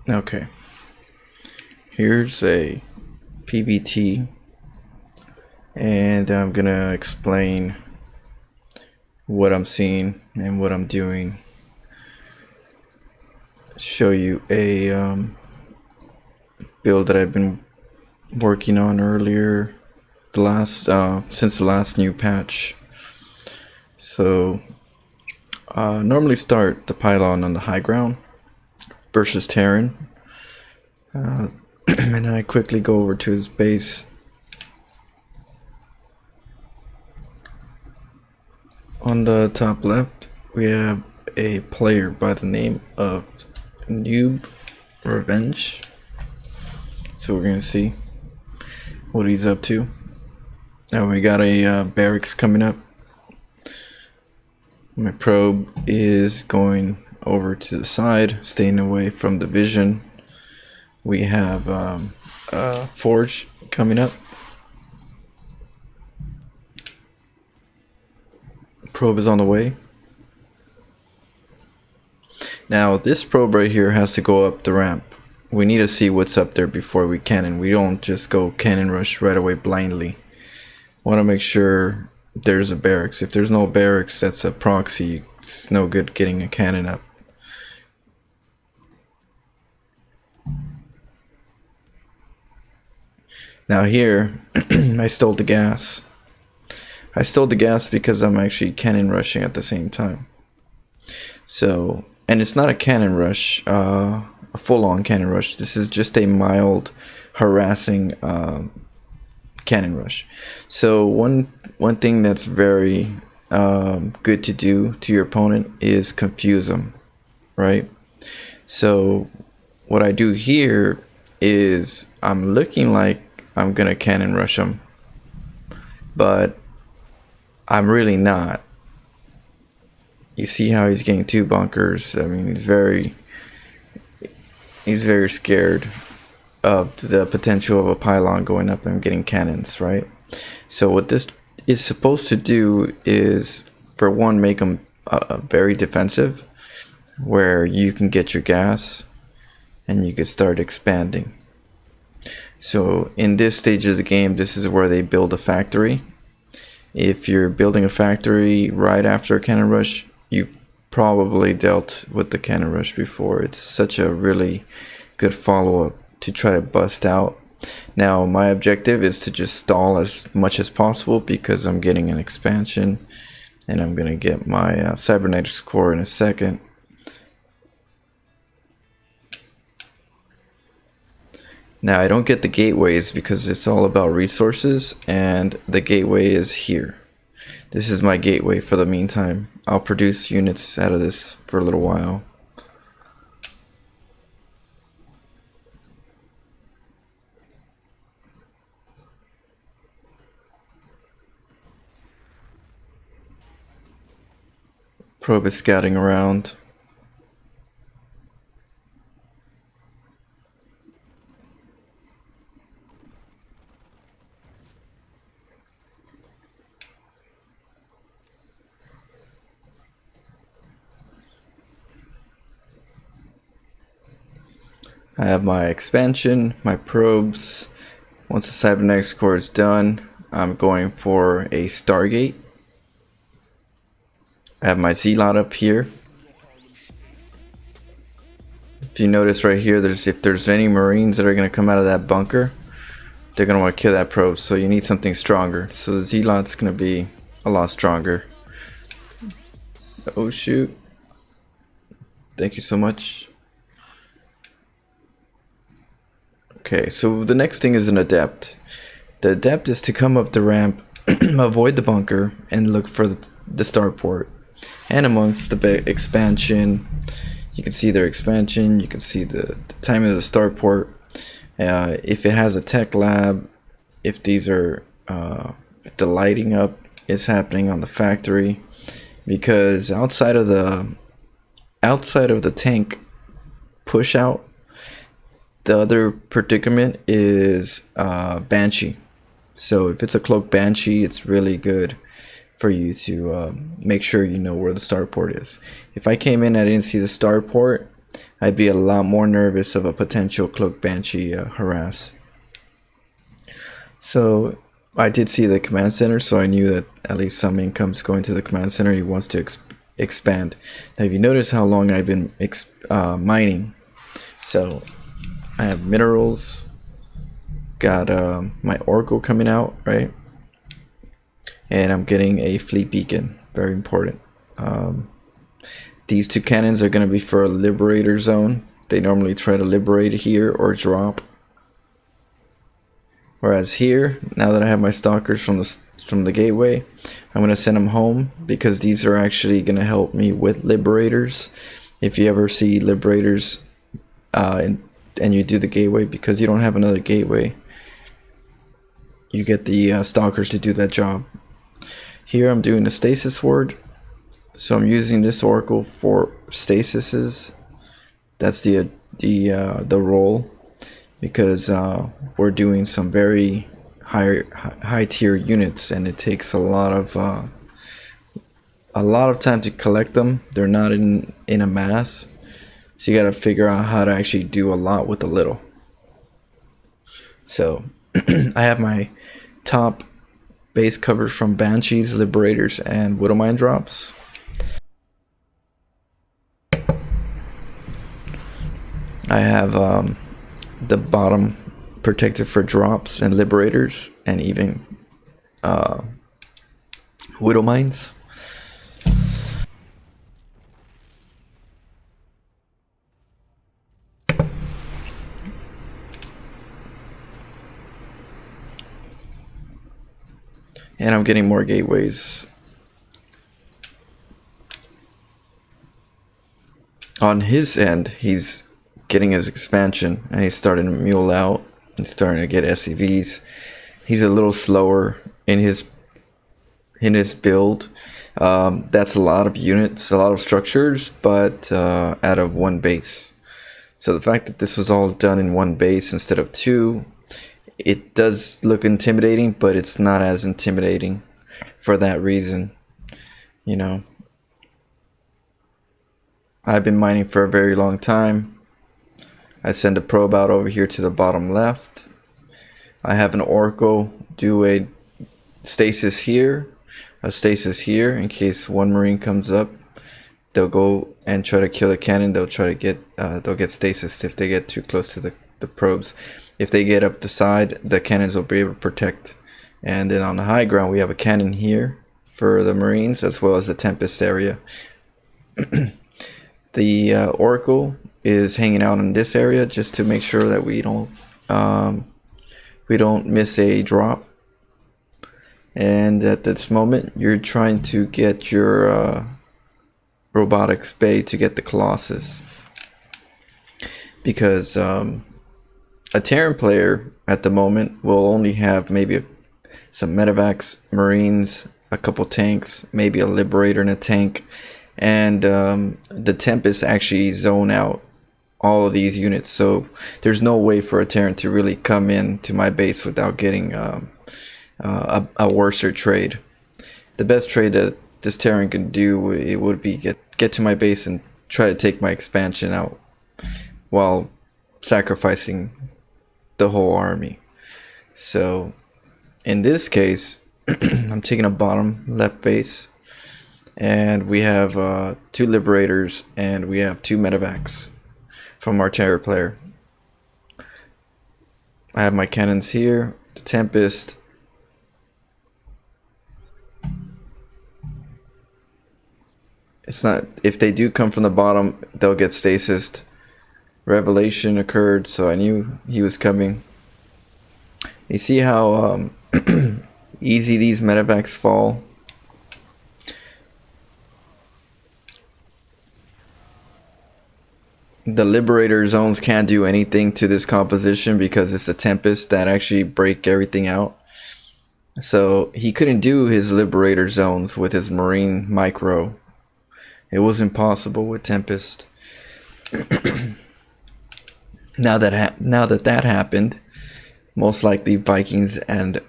Okay, here's a PVT, and I'm gonna explain what I'm seeing and what I'm doing. Show you a build that I've been working on earlier, since the last new patch. So normally start the pylon on the high ground versus Terran, and then I quickly go over to his base. On the top left, we have a player by the name of Noob Revenge. So we're gonna see what he's up to. Now we got a barracks coming up. My probe is going over to the side, staying away from the vision. We have a forge coming up. Probe is on the way. Now this probe right here has to go up the ramp. We need to see what's up there before we cannon. We don't just go cannon rush right away blindly. Want to make sure there's a barracks. If there's no barracks, that's a proxy. It's no good getting a cannon up. Now here, I stole the gas. I stole the gas because I'm actually cannon rushing at the same time. So, and it's not a cannon rush, a full-on cannon rush. This is just a mild harassing cannon rush. So one thing that's very good to do to your opponent is confuse them, right? So what I do here is I'm looking like I'm gonna cannon rush them, but I'm really not. You see how he's getting 2 bunkers. I mean, he's very scared of the potential of a pylon going up and getting cannons, right? So what this is supposed to do is, for one, make him very defensive, where you can get your gas and you can start expanding. So in this stage of the game, this is where they build a factory. If you're building a factory right after a cannon rush, you probably dealt with the cannon rush before. It's such a really good follow-up to try to bust out. Now my objective is to just stall as much as possible because I'm getting an expansion, and I'm gonna get my cybernetics core in a second. Now I don't get the gateways because it's all about resources, and the gateway is here. This is my gateway for the meantime. I'll produce units out of this for a little while. Probe is scouting around. I have my expansion, my probes. Once the cybernetics core is done, I'm going for a Stargate. I have my Zealot up here. If you notice right here, if there's any Marines that are going to come out of that bunker, they're going to want to kill that probe. So you need something stronger. So the Zealot's going to be a lot stronger. Oh shoot. Thank you so much. Okay, so the next thing is an Adept. The Adept is to come up the ramp, avoid the bunker, and look for the starport. And amongst the expansion, you can see their expansion, you can see the time of the starport. If it has a tech lab, if these are, if the lighting up is happening on the factory, because outside of the tank push out, the other predicament is Banshee. So if it's a cloak Banshee, it's really good for you to make sure you know where the starport is. If I came in, I didn't see the starport, I'd be a lot more nervous of a potential Cloak Banshee harass. So I did see the command center, so I knew that at least some income's going to the command center. He wants to expand. Now, if you notice how long I've been mining, so I have minerals, got my Oracle coming out, right? And I'm getting a fleet beacon, very important. These two cannons are going to be for a liberator zone. They normally try to liberate here or drop. Whereas here, now that I have my stalkers from the gateway, I'm going to send them home because these are actually going to help me with liberators. If you ever see liberators and you do the gateway, because you don't have another gateway, you get the stalkers to do that job. Here I'm doing the stasis ward, so I'm using this oracle for stasises. That's the role, because we're doing some very high tier units, and it takes a lot of time to collect them. They're not in a mass, so you got to figure out how to actually do a lot with a little. So I have my top base covered from Banshees, Liberators, and Widowmine drops. I have the bottom protected for drops and Liberators, and even Widowmines. And I'm getting more gateways. On his end, he's getting his expansion, and he's starting to mule out. He's starting to get SCVs. He's a little slower in his build. That's a lot of units, a lot of structures, but out of one base. So the fact that this was all done in one base instead of two, it does look intimidating, but it's not as intimidating for that reason. You know, I've been mining for a very long time. I send a probe out over here to the bottom left. I have an oracle do a stasis here, a stasis here, in case one marine comes up. They'll go and try to kill the cannon. They'll try to get they'll get stasis if they get too close to the probes. If they get up the side, the cannons will be able to protect. And then on the high ground, we have a cannon here for the marines, as well as the Tempest area. The oracle is hanging out in this area just to make sure that we don't miss a drop. And at this moment, you're trying to get your robotics bay to get the Colossus, because a Terran player at the moment will only have maybe some medevacs, marines, a couple tanks, maybe a liberator and a tank, and the Tempest actually zone out all of these units. So there's no way for a Terran to really come in to my base without getting a worser trade. The best trade that this Terran can do, it would be get to my base and try to take my expansion out while sacrificing the whole army. So in this case, I'm taking a bottom left base, and we have 2 liberators and we have 2 medevacs from our Terror player. I have my cannons here, the Tempest. It's not, if they do come from the bottom, they'll get stasised. Revelation occurred, so I knew he was coming. You see how easy these medevacs fall? The Liberator zones can't do anything to this composition because it's the Tempest that actually break everything out. So he couldn't do his Liberator zones with his Marine micro. It was impossible with Tempest. Now that happened, most likely Vikings and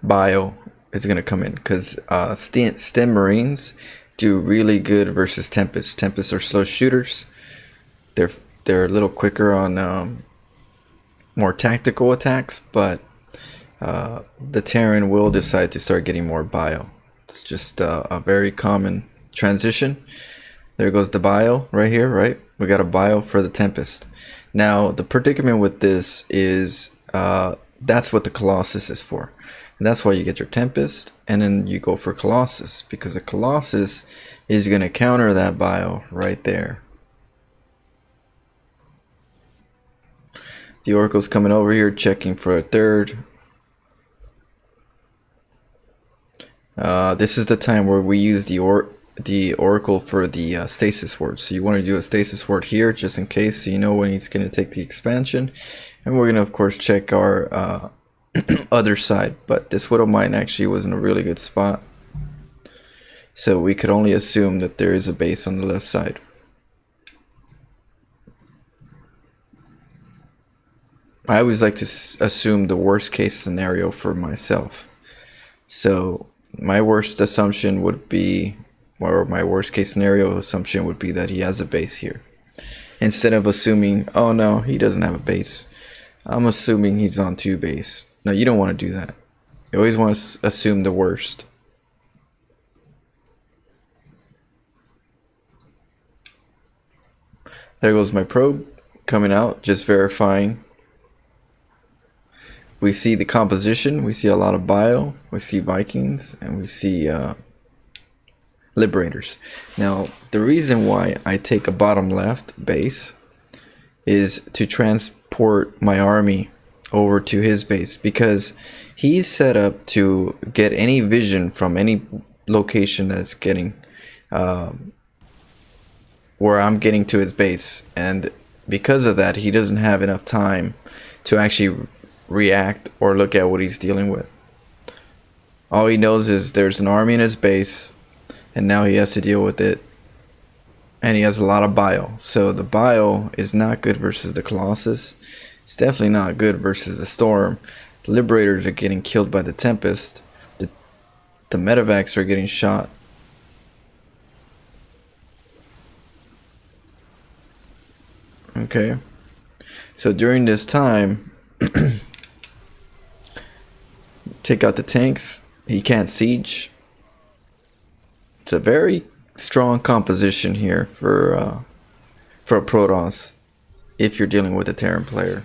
Bio is gonna come in, because STEM Marines do really good versus Tempest. Tempests are slow shooters. They're they're a little quicker on more tactical attacks, but the Terran will decide to start getting more bio. It's just a very common transition. There goes the bio right here, right? We got a bio for the Tempest. Now, the predicament with this is that's what the Colossus is for. And that's why you get your Tempest, and then you go for Colossus, because the Colossus is going to counter that bio right there. The Oracle's coming over here, checking for a third. This is the time where we use the Oracle for the stasis word. So you want to do a stasis word here, just in case, so you know when he's going to take the expansion. And we're going to, of course, check our other side. But this Widow Mine actually was in a really good spot. So we could only assume that there is a base on the left side. I always like to assume the worst case scenario for myself. So my worst assumption would be, or my worst case scenario assumption would be that he has a base here. Instead of assuming, oh no, he doesn't have a base, I'm assuming he's on 2 base. No, you don't want to do that. You always want to assume the worst. There goes my probe coming out, just verifying. We see the composition, we see a lot of bio, we see Vikings, and we see Liberators. Now, the reason why I take a bottom left base is to transport my army over to his base, because he's set up to get any vision from any location that's getting where I'm getting to his base, and because of that, he doesn't have enough time to actually react or look at what he's dealing with. All he knows is there's an army in his base, and now he has to deal with it, and he has a lot of bio. So the bio is not good versus the Colossus. It's definitely not good versus the Storm. The Liberators are getting killed by the Tempest. The medevacs are getting shot. Okay, so during this time, take out the tanks. He can't siege. It's a very strong composition here for a Protoss if you're dealing with a Terran player.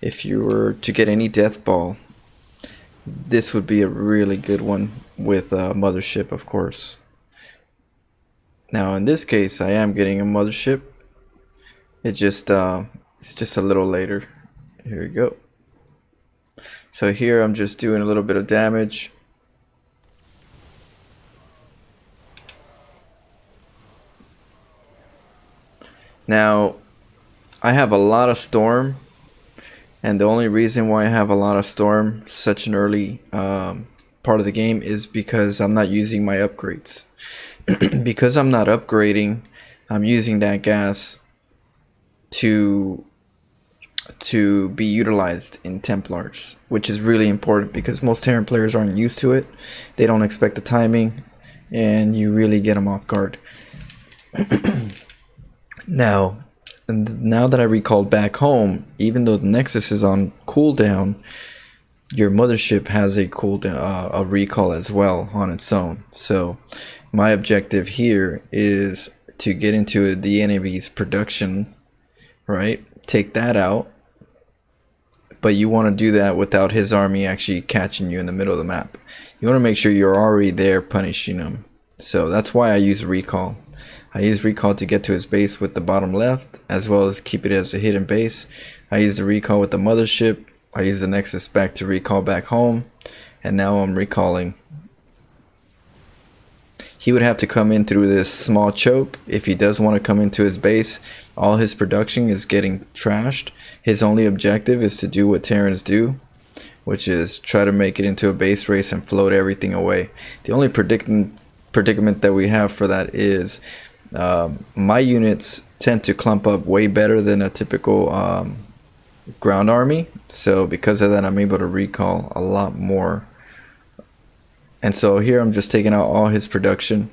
If you were to get any death ball, this would be a really good one with Mothership, of course. Now in this case, I am getting a Mothership. It's just a little later. Here we go. So here I'm just doing a little bit of damage. Now I have a lot of Storm, and the only reason why I have a lot of Storm such an early part of the game is because I'm not using my upgrades. Because I'm not upgrading, I'm using that gas to be utilized in Templars, which is really important because most Terran players aren't used to it. They don't expect the timing, and you really get them off guard. Now that I recalled back home, even though the Nexus is on cooldown, your Mothership has a cooldown, a recall as well on its own. So my objective here is to get into the enemy's production, right? Take that out. But you want to do that without his army actually catching you in the middle of the map. You want to make sure you're already there punishing him. So that's why I use recall. I use recall to get to his base with the bottom left, as well as keep it as a hidden base. I use the recall with the Mothership. I use the Nexus back to recall back home. And now I'm recalling. He would have to come in through this small choke if he does want to come into his base. All his production is getting trashed. His only objective is to do what Terrans do, which is try to make it into a base race and float everything away. The only predicament that we have for that is my units tend to clump up way better than a typical ground army. So because of that, I'm able to recall a lot more. And so here I'm just taking out all his production.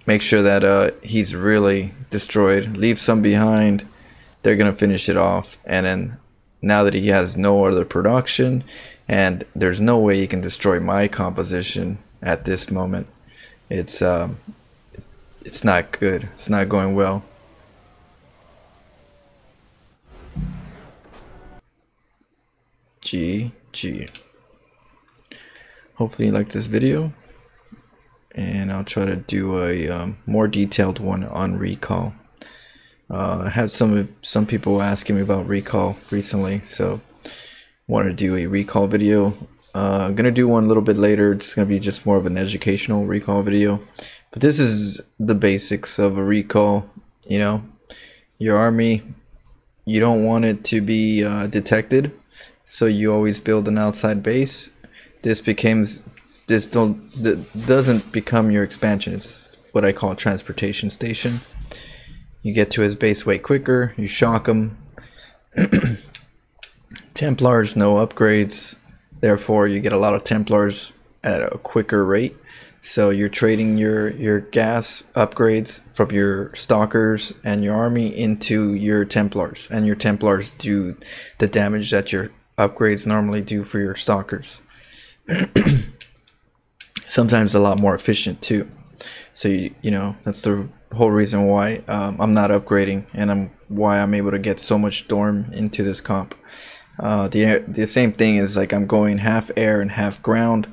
make sure that he's really destroyed. Leave some behind. They're gonna finish it off, and then now that he has no other production, and there's no way he can destroy my composition at this moment, it's not good. It's not going well. GG. Hopefully you liked this video, and I'll try to do a more detailed one on recall. I had some people asking me about recall recently, so wanted to do a recall video. I'm gonna do one a little bit later. It's gonna be just more of an educational recall video, but this is the basics of a recall. You know, your army, you don't want it to be detected, so you always build an outside base. This doesn't become your expansion. It's what I call a transportation station. You get to his base way quicker. You shock him. Templars, no upgrades. Therefore, you get a lot of Templars at a quicker rate. So you're trading your gas upgrades from your stalkers and your army into your Templars, and your Templars do the damage that your upgrades normally do for your stalkers. Sometimes a lot more efficient too. So you know, that's the whole reason why I'm not upgrading, and why I'm able to get so much storm into this comp. The same thing is, like, I'm going half air and half ground.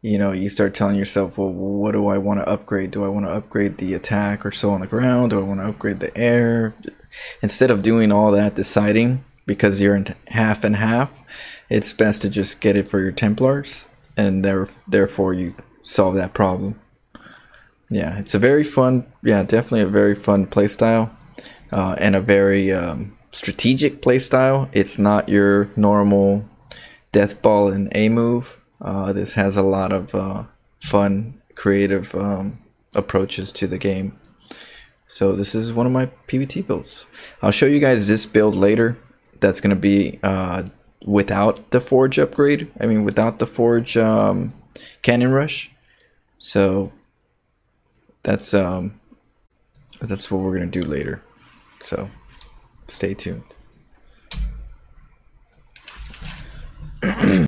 You know, you start telling yourself, well, what do I want to upgrade? Do I want to upgrade the attack or so on the ground? Do I want to upgrade the air? Instead of doing all that deciding, because you're in half and half, it's best to just get it for your Templars, and therefore you solve that problem. Yeah, it's a very fun, definitely a very fun playstyle, and a very strategic playstyle. It's not your normal death ball and A move. This has a lot of fun, creative approaches to the game. So this is one of my PvT builds. I'll show you guys this build later. That's going to be without the Forge upgrade. I mean, without the Forge Cannon Rush. So that's what we're going to do later. So stay tuned.